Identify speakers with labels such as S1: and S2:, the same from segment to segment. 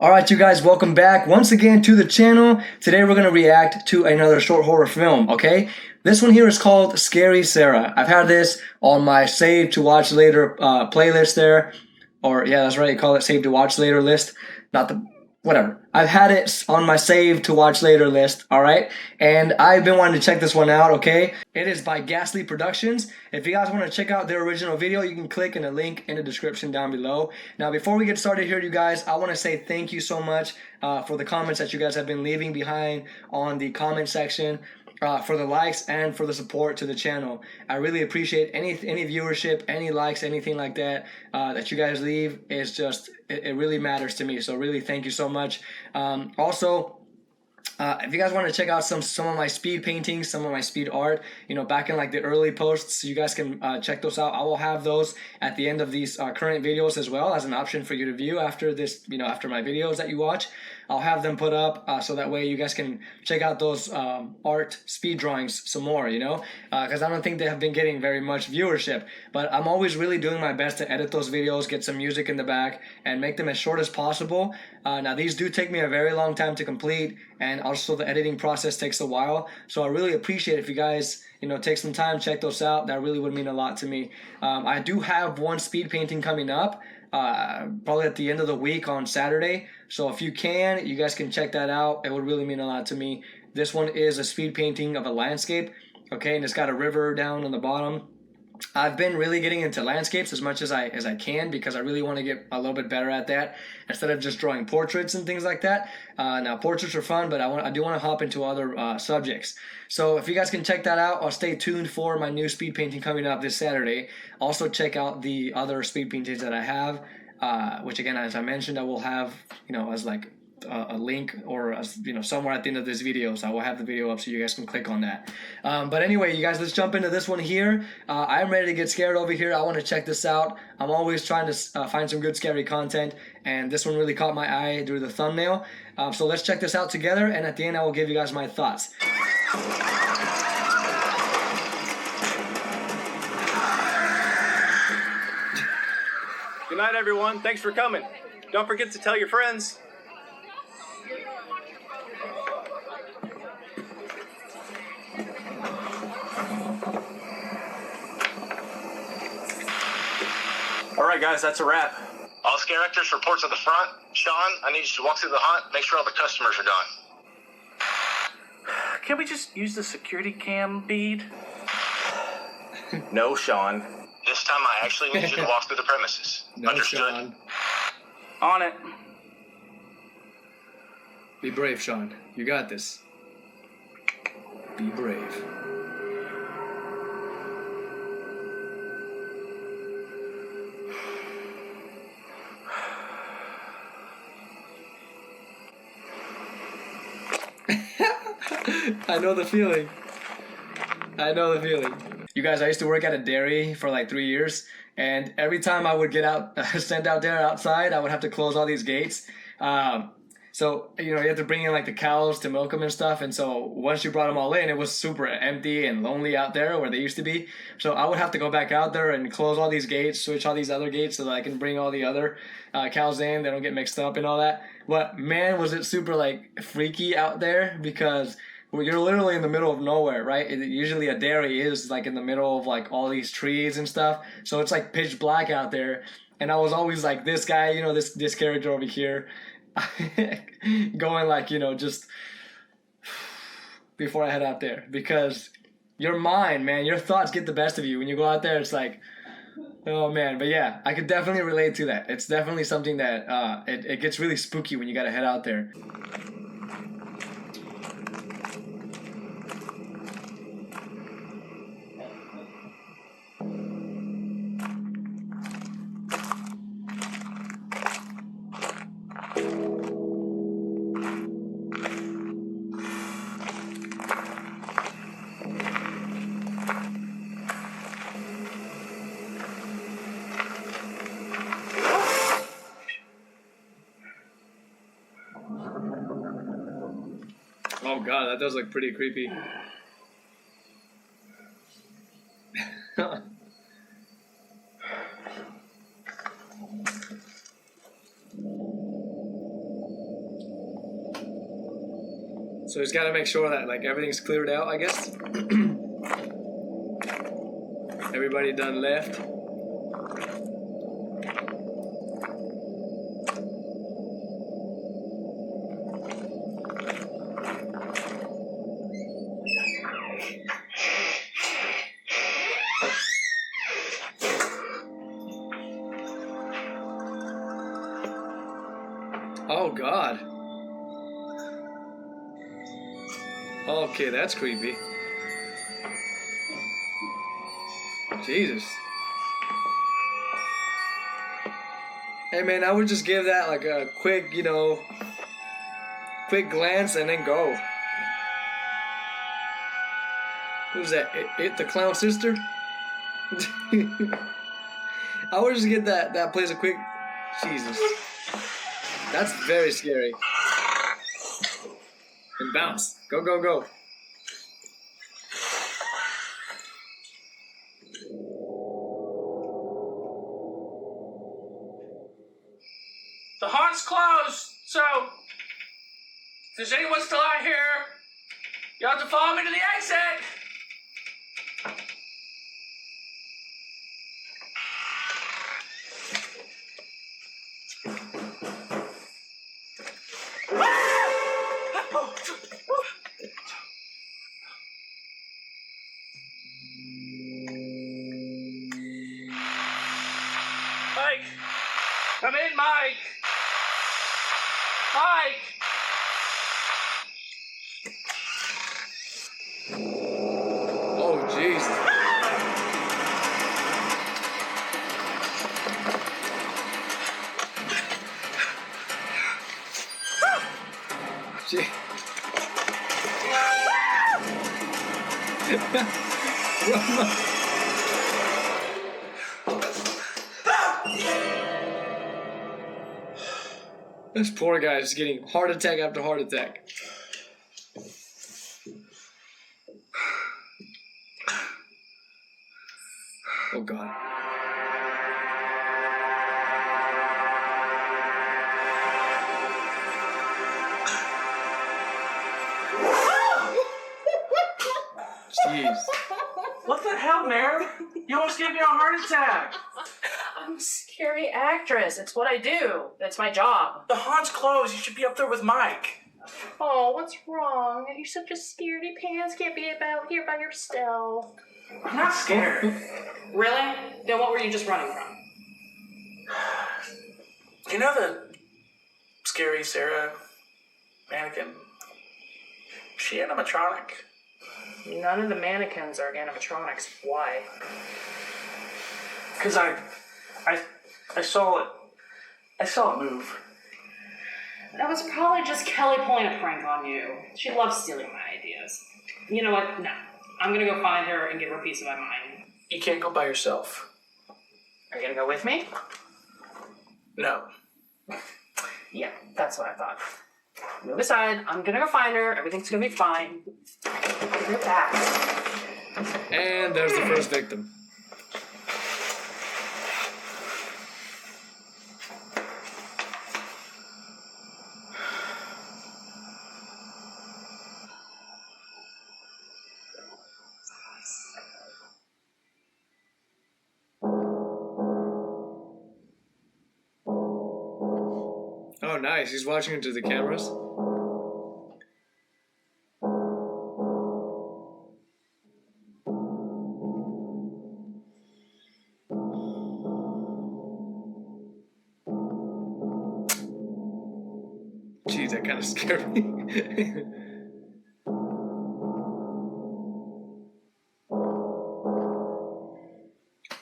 S1: Alright you guys, welcome back once again to the channel. Today we're going to react to another short horror film, okay? This one here is called Scary Sara. I've had this on my save to watch later playlist there. Or yeah, that's right, you call it save to watch later list. Not the... whatever. I've had it on my save to watch later list, alright? And I've been wanting to check this one out, okay? It is by Ghastly Productions. If you guys want to check out their original video, you can click in the link in the description down below. Now, before we get started here, you guys, I want to say thank you so much for the comments that you guys have been leaving behind on the comment section. For the likes and for the support to the channel. I really appreciate any viewership, any likes, anything like that that you guys leave. Is just it really matters to me. So really, thank you so much. Also, if you guys want to check out some of my speed paintings, some of my speed art, you know, back in like the early posts, you guys can check those out. I will have those at the end of these current videos as well as an option for you to view after this, you know, after my videos that you watch. I'll have them put up so that way you guys can check out those art speed drawings some more, you know, because I don't think they have been getting very much viewership, but I'm always really doing my best to edit those videos, get some music in the back, and make them as short as possible. Now these do take me a very long time to complete, and also the editing process takes a while, so I really appreciate if you guys, you know, take some time, check those out. That really would mean a lot to me. I do have one speed painting coming up, probably at the end of the week on Saturday, so if you can, you guys can check that out. It would really mean a lot to me. This one is a speed painting of a landscape, okay, and it's got a river down on the bottom. I've been really getting into landscapes as much as I can because I really want to get a little bit better at that instead of just drawing portraits and things like that. Now portraits are fun, but I do want to hop into other subjects. So if you guys can check that out, I'll stay tuned for my new speed painting coming up this Saturday. Also check out the other speed paintings that I have, which again, as I mentioned, I will have, you know, as like a link or you know, somewhere at the end of this video, so I will have the video up so you guys can click on that. But anyway, you guys, let's jump into this one here. I'm ready to get scared over here. I want to check this out. I'm always trying to find some good scary content, and this one really caught my eye through the thumbnail. So let's check this out together, and at the end I will give you guys my thoughts.
S2: Good night, everyone. Thanks for coming. Don't forget to tell your friends. All right, guys, that's a wrap.
S3: All scare actors report to the front. Sean, I need you to walk through the hunt, make sure all the customers are gone.
S4: Can't we just use the security cam feed?
S2: No, Sean.
S3: This time I actually need you to walk through the premises.
S1: No,
S3: Understood?
S1: Sean.
S4: On it.
S1: Be brave, Sean. You got this. Be brave. I know the feeling. I know the feeling. You guys, I used to work at a dairy for like 3 years, and every time I would get out, sent out there outside, I would have to close all these gates. So, you know, you have to bring in like the cows to milk them and stuff, and so once you brought them all in, it was super empty and lonely out there where they used to be. So I would have to go back out there and close all these gates, switch all these other gates so that I can bring all the other cows in, they don't get mixed up and all that. But man, was it super like freaky out there, because you're literally in the middle of nowhere, right? Usually a dairy is like in the middle of like all these trees and stuff, so it's like pitch black out there. And I was always like this guy, you know, this character over here, going like, you know, just before I head out there, because your mind, man, your thoughts get the best of you when you go out there. It's like, oh man. But yeah, I could definitely relate to that. It's definitely something that it gets really spooky when you gotta head out there. Oh god, that does look pretty creepy. So he's got to make sure that like everything's cleared out, I guess. Everybody done left. Oh God. Okay, that's creepy. Jesus. Hey man, I would just give that like a quick, quick glance and then go. Who's that? It the clown sister? I would just get that place a quick. Jesus. That's very scary. And bounce. Go, go, go.
S4: The haunt's closed, so if there's anyone still out here, you'll have to follow me to the exit. Mike! Come in, Mike! Mike!
S1: Oh, jeez. Gee. This poor guy is getting heart attack after heart attack. Oh God. Jeez.
S4: What the hell, Mary? You almost gave me a heart attack.
S5: I'm a scary actress. It's what I do. That's my job.
S4: The haunt's closed. You should be up there with Mike.
S5: Oh, what's wrong? You're such a scaredy pants. Can't be about here by yourself.
S4: I'm not scared.
S5: Really? Then what were you just running from?
S4: You know the scary Sara mannequin? Is she animatronic?
S5: None of the mannequins are animatronics. Why?
S4: Because I saw it. I saw it move.
S5: That was probably just Kelly pulling a prank on you. She loves stealing my ideas. You know what? No. I'm gonna go find her and give her a piece of my mind.
S4: You can't go by yourself.
S5: Are you gonna go with me?
S4: No.
S5: Yeah, that's what I thought. Move aside. I'm gonna go find her. Everything's gonna be fine. Give her back.
S1: And there's the first victim. Oh, nice. He's watching into the cameras. Jeez, that kind of scared me.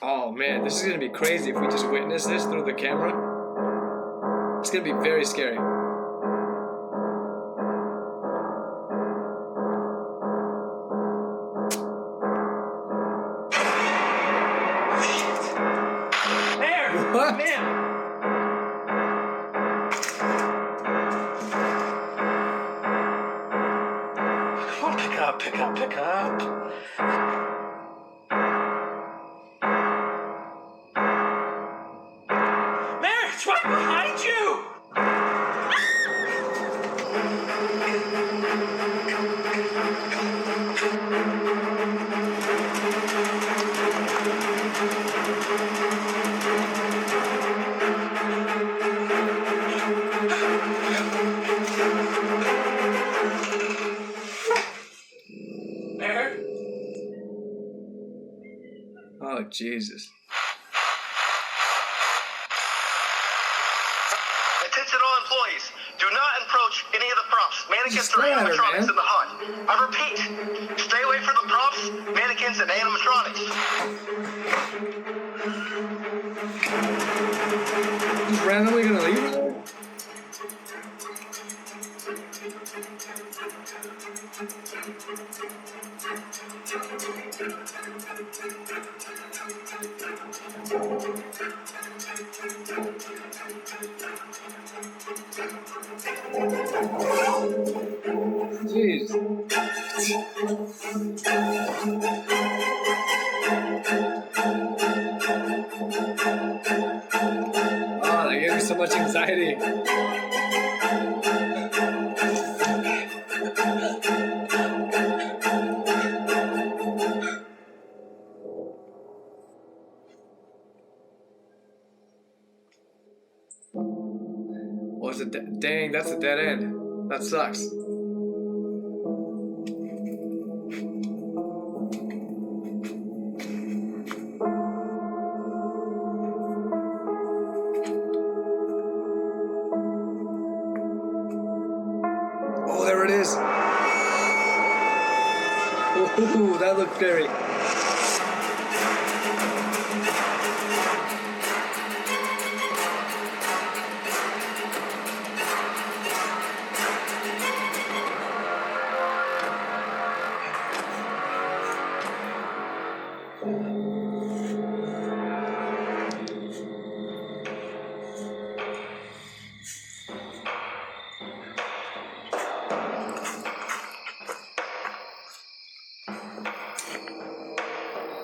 S1: Oh man, this is gonna be crazy if we just witness this through the camera. It's gonna be very scary.
S4: There!
S1: What?
S4: Man! Oh, pick up, pick up, pick up. Mary, it's right behind you! Mayor?
S1: Oh, Jesus.
S3: Attention all employees. Do not approach any of the props, mannequins,
S1: Just
S3: or
S1: stare at her,
S3: animatronics
S1: man.
S3: in the hut. I repeat, stay away from the props, mannequins, and animatronics.
S1: Just randomly gonna leave her there? Jeez. Oh, that gave me so much anxiety. Was it? Dang, that's a dead end. That sucks. Oh, there it is. Ooh, that looked scary.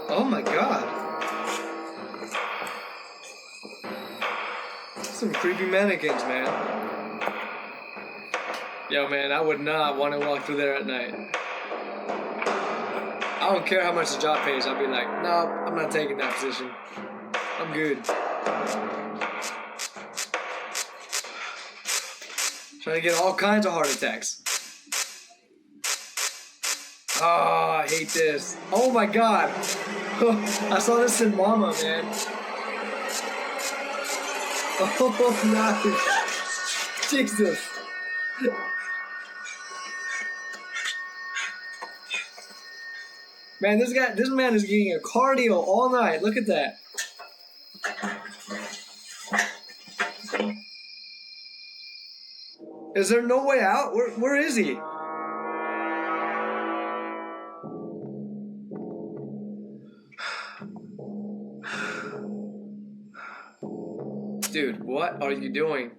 S1: Oh my god. Some creepy mannequins, man. Yo, man, I would not want to walk through there at night. I don't care how much the job pays. I'll be like, no, I'm not taking that position. I'm good. Trying to get all kinds of heart attacks. Oh, I hate this. Oh my god. I saw this in Mama, man. Oh, nice. Jesus. Man, this man is getting a cardio all night. Look at that. Is there no way out? Where is he? Dude, what are you doing?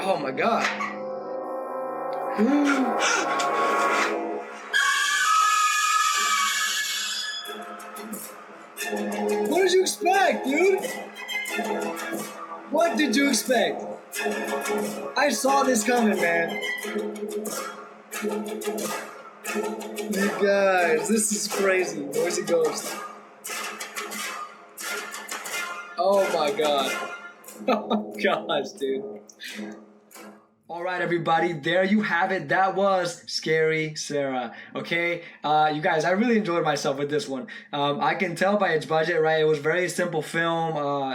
S1: Oh my god. What did you expect, dude? What did you expect? I saw this coming, man. You guys, this is crazy. Where's it ghost? Oh my god. Oh gosh, dude. Alright everybody, there you have it. That was Scary Sara. Okay, you guys, I really enjoyed myself with this one. I can tell by its budget, right? It was a very simple film.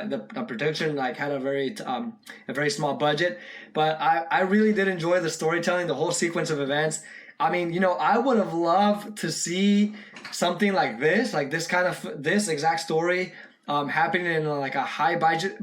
S1: The production had a very small budget, but I really did enjoy the storytelling, the whole sequence of events. I mean, I would have loved to see something like this this exact story happening in a high budget,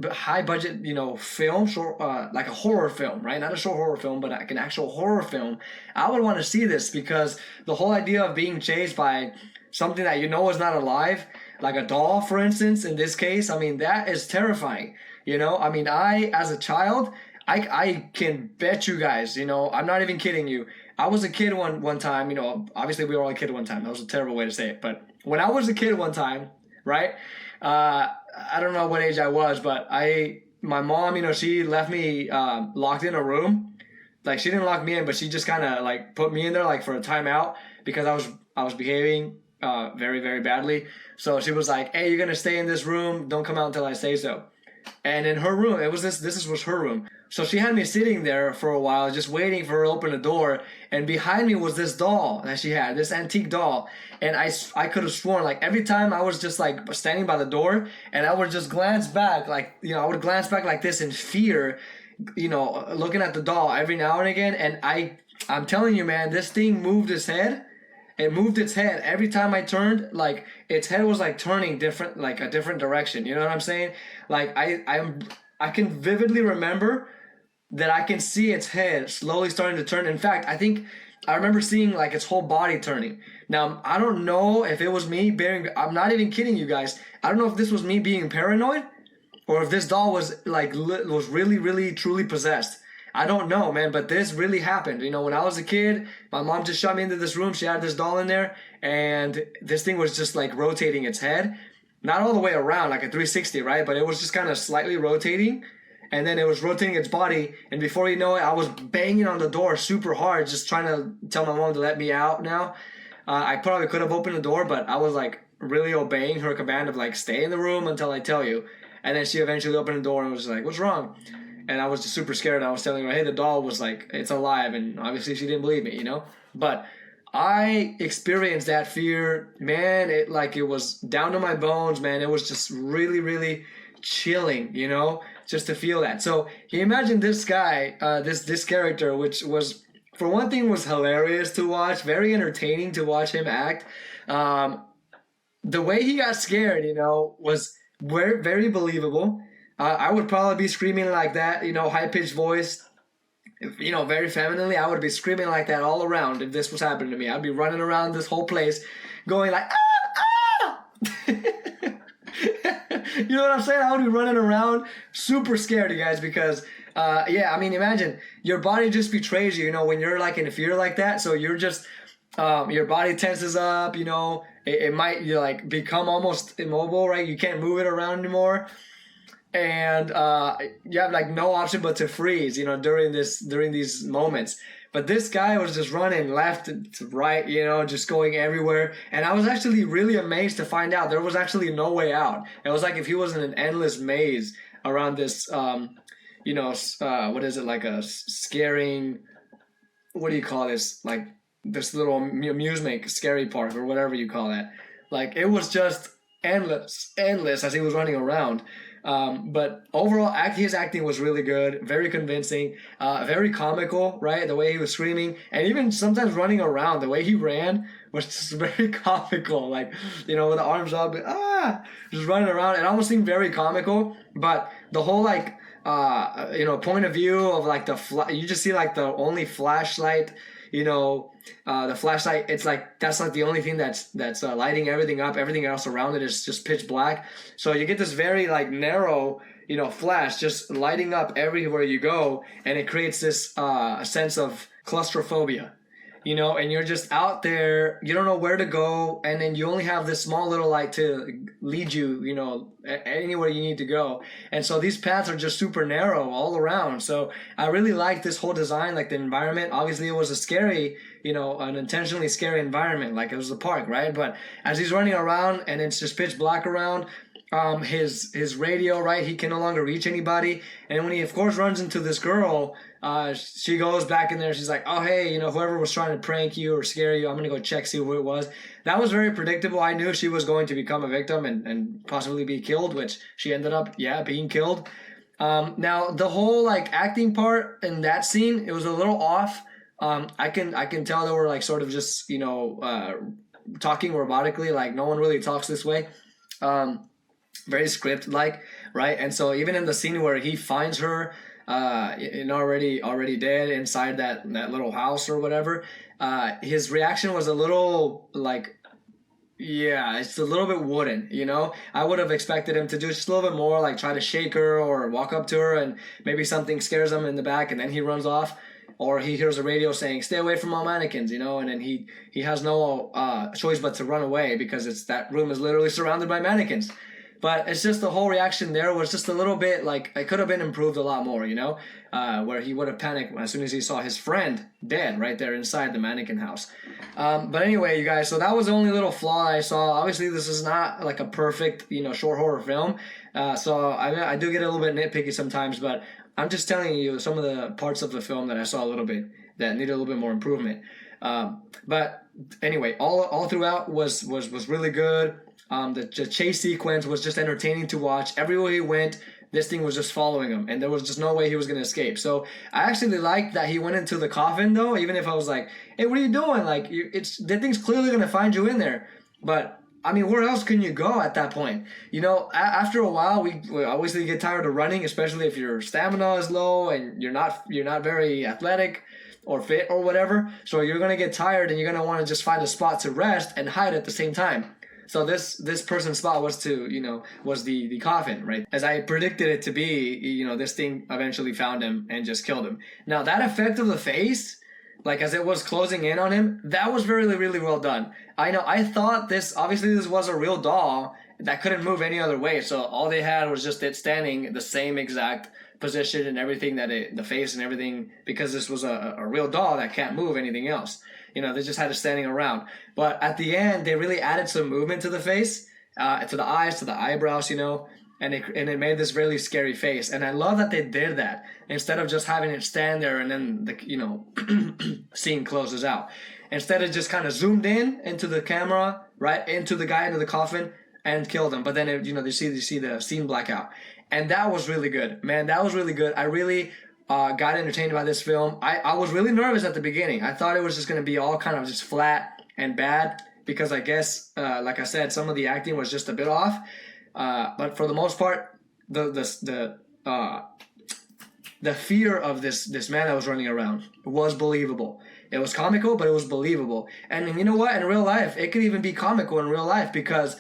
S1: film, short, like a horror film, right? Not a short horror film, but like an actual horror film. I would want to see this because the whole idea of being chased by something that is not alive, like a doll, for instance, in this case, I mean, that is terrifying. I mean, as a child, I can bet you guys, I'm not even kidding you. I was a kid one time, obviously we were all a kid one time. That was a terrible way to say it. But when I was a kid one time, right? I don't know what age I was, but my mom, she left me locked in a room. Like, she didn't lock me in, but she just kind of like put me in there like for a timeout because I was behaving very, very badly. So she was like, "Hey, you're gonna stay in this room. Don't come out until I say so." And in her room, this was her room. So she had me sitting there for a while, just waiting for her to open the door. And behind me was this doll that she had, this antique doll. And I could have sworn, like, every time I was just like standing by the door, and I would just glance back, like, I would glance back like this in fear, looking at the doll every now and again. And I'm telling you, man, this thing moved its head. It moved its head every time I turned. Like, its head was like turning different, like a different direction. You know what I'm saying? Like, I can vividly remember that I can see its head slowly starting to turn. In fact, I think I remember seeing like its whole body turning. Now, I don't know if it was me I'm not even kidding you guys. I don't know if this was me being paranoid or if this doll was like was really, really, truly possessed. I don't know, man, but this really happened. When I was a kid, my mom just shot me into this room. She had this doll in there, and this thing was just like rotating its head. Not all the way around, like a 360, right? But it was just kind of slightly rotating, and then it was rotating its body, and before you know it, I was banging on the door super hard, just trying to tell my mom to let me out now. I probably could have opened the door, but I was like really obeying her command of like, stay in the room until I tell you. And then she eventually opened the door and was like, "What's wrong?" And I was just super scared. I was telling her, "Hey, the doll was like, it's alive." And obviously she didn't believe me, But I experienced that fear, man. It was down to my bones, man. It was just really, really chilling, just to feel that. So can you imagine this guy, this character, which was, for one thing, was hilarious to watch, very entertaining to watch him act. The way he got scared, was very, very believable. I would probably be screaming like that, high-pitched voice, very femininely. I would be screaming like that all around if this was happening to me. I'd be running around this whole place going like, "Ah, ah!" You know what I'm saying? I would be running around super scared, you guys, because, imagine your body just betrays you, when you're like in fear like that. So you're just, your body tenses up, it might, become almost immobile, right? You can't move it around anymore. And you have like no option but to freeze, during these moments. But this guy was just running left to right, just going everywhere. And I was actually really amazed to find out there was actually no way out. It was like if he was in an endless maze around this, what is it, like a scaring, what do you call this? Like this little amusement scary park or whatever you call that. Like, it was just endless as he was running around. But overall, his acting was really good, very convincing, very comical, right? The way he was screaming, and even sometimes running around, the way he ran was just very comical. Like, with the arms up, just running around. It almost seemed very comical, but the whole point of view of like you just see like the only flashlight. The flashlight, it's like that's like the only thing that's lighting everything up. Everything else around it is just pitch black. So you get this very like narrow, flash just lighting up everywhere you go, and it creates this sense of claustrophobia. And you're just out there, you don't know where to go, and then you only have this small little light to lead you, anywhere you need to go. And so these paths are just super narrow all around. So I really like this whole design, like the environment. Obviously, it was a scary, an intentionally scary environment, like it was the park, right? But as he's running around and it's just pitch black around, his radio, right? He can no longer reach anybody. And when he, of course, runs into this girl, she goes back in there. She's like, "Oh, hey, whoever was trying to prank you or scare you, I'm going to go check, see who it was." That was very predictable. I knew she was going to become a victim and possibly be killed, which she ended up, being killed. Now, the whole, like, acting part in that scene, it was a little off. I can tell they were, like, sort of just, talking robotically. Like, no one really talks this way. Very script-like, right? And so even in the scene where he finds her already dead inside that little house or whatever, his reaction was a little like Yeah, it's a little bit wooden, you know? I would have expected him to do just a little bit more, like try to shake her or walk up to her and maybe something scares him in the back and then he runs off. Or he hears a radio saying, "Stay away from all mannequins," you know, and then he has no choice but to run away because that room is literally surrounded by mannequins. But it's just the whole reaction there was just a little bit like it could have been improved a lot more, you know, where he would have panicked as soon as he saw his friend dead right there inside the mannequin house. But anyway, you guys, so that was the only little flaw I saw. Obviously, this is not like a perfect, you know, short horror film. So I do get a little bit nitpicky sometimes, but I'm just telling you some of the parts of the film that I saw a little bit that needed a little bit more improvement. But anyway, all throughout was really good. The chase sequence was just entertaining to watch. Everywhere he went, this thing was just following him, and there was just no way he was going to escape. So I actually liked that he went into the coffin, though, even if I was like, "Hey, what are you doing?" Like, the thing's clearly going to find you in there. But I mean, where else can you go at that point? You know, after a while, we obviously get tired of running, especially if your stamina is low and you're not very athletic or fit or whatever. So you're gonna get tired and you're gonna want to just find a spot to rest and hide at the same time. So this person's spot was the coffin, right? As I predicted it to be, you know, this thing eventually found him and just killed him. Now that effect of the face, like as it was closing in on him, that was really, really well done. I thought this was a real doll that couldn't move any other way. So all they had was just it standing the same exact position and everything the face and everything, because this was a real doll that can't move anything else. You know, they just had it standing around. But at the end, they really added some movement to the face, to the eyes, to the eyebrows, you know, and it made this really scary face. And I love that they did that instead of just having it stand there and then the scene closes out. Instead, it just kind of zoomed in into the camera, right into the guy into the coffin and killed him. But then you see the scene black out, and that was really good, man. That was really good. I really got entertained by this film. I was really nervous at the beginning. I thought it was just going to be all kind of just flat and bad because I guess, like I said, some of the acting was just a bit off. But for the most part, the fear of this man that was running around was believable. It was comical, but it was believable. And you know what? In real life, it could even be comical in real life because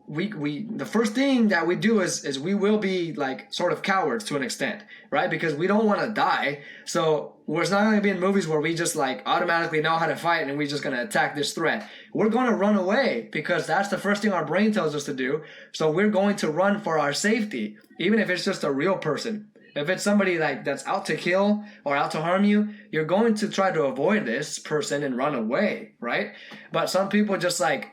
S1: we the first thing that we do is we will be like sort of cowards to an extent, right? Because we don't want to die. So we're not going to be in movies where we just like automatically know how to fight and we're just going to attack this threat. We're going to run away because that's the first thing our brain tells us to do. So we're going to run for our safety, even if it's just a real person. If it's somebody like that's out to kill or out to harm you, you're going to try to avoid this person and run away, right? But some people just like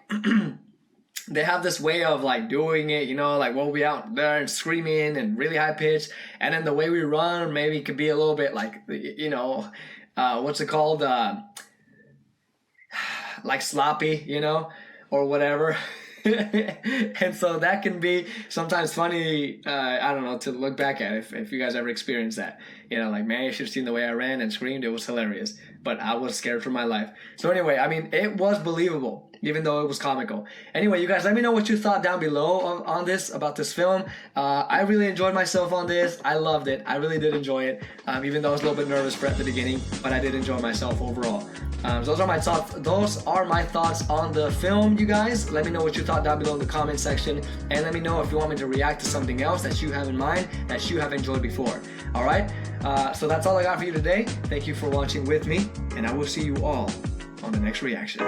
S1: they have this way of like doing it, you know, like we'll be out there and screaming and really high pitched, and then the way we run maybe could be a little bit like, you know, what's it called? Like sloppy, you know, or whatever. And so that can be sometimes funny, I don't know, to look back at if you guys ever experienced that. You know, like, man, you should have seen the way I ran and screamed. It was hilarious. But I was scared for my life. So anyway, I mean, it was believable, even though it was comical. Anyway, you guys, let me know what you thought down below on this, about this film. I really enjoyed myself on this. I loved it. I really did enjoy it, even though I was a little bit nervous at the beginning. But I did enjoy myself overall. So those are my thoughts. Those are my thoughts on the film, you guys. Let me know what you thought down below in the comment section, and let me know if you want me to react to something else that you have in mind that you have enjoyed before. All right. So that's all I got for you today. Thank you for watching with me, and I will see you all on the next reaction.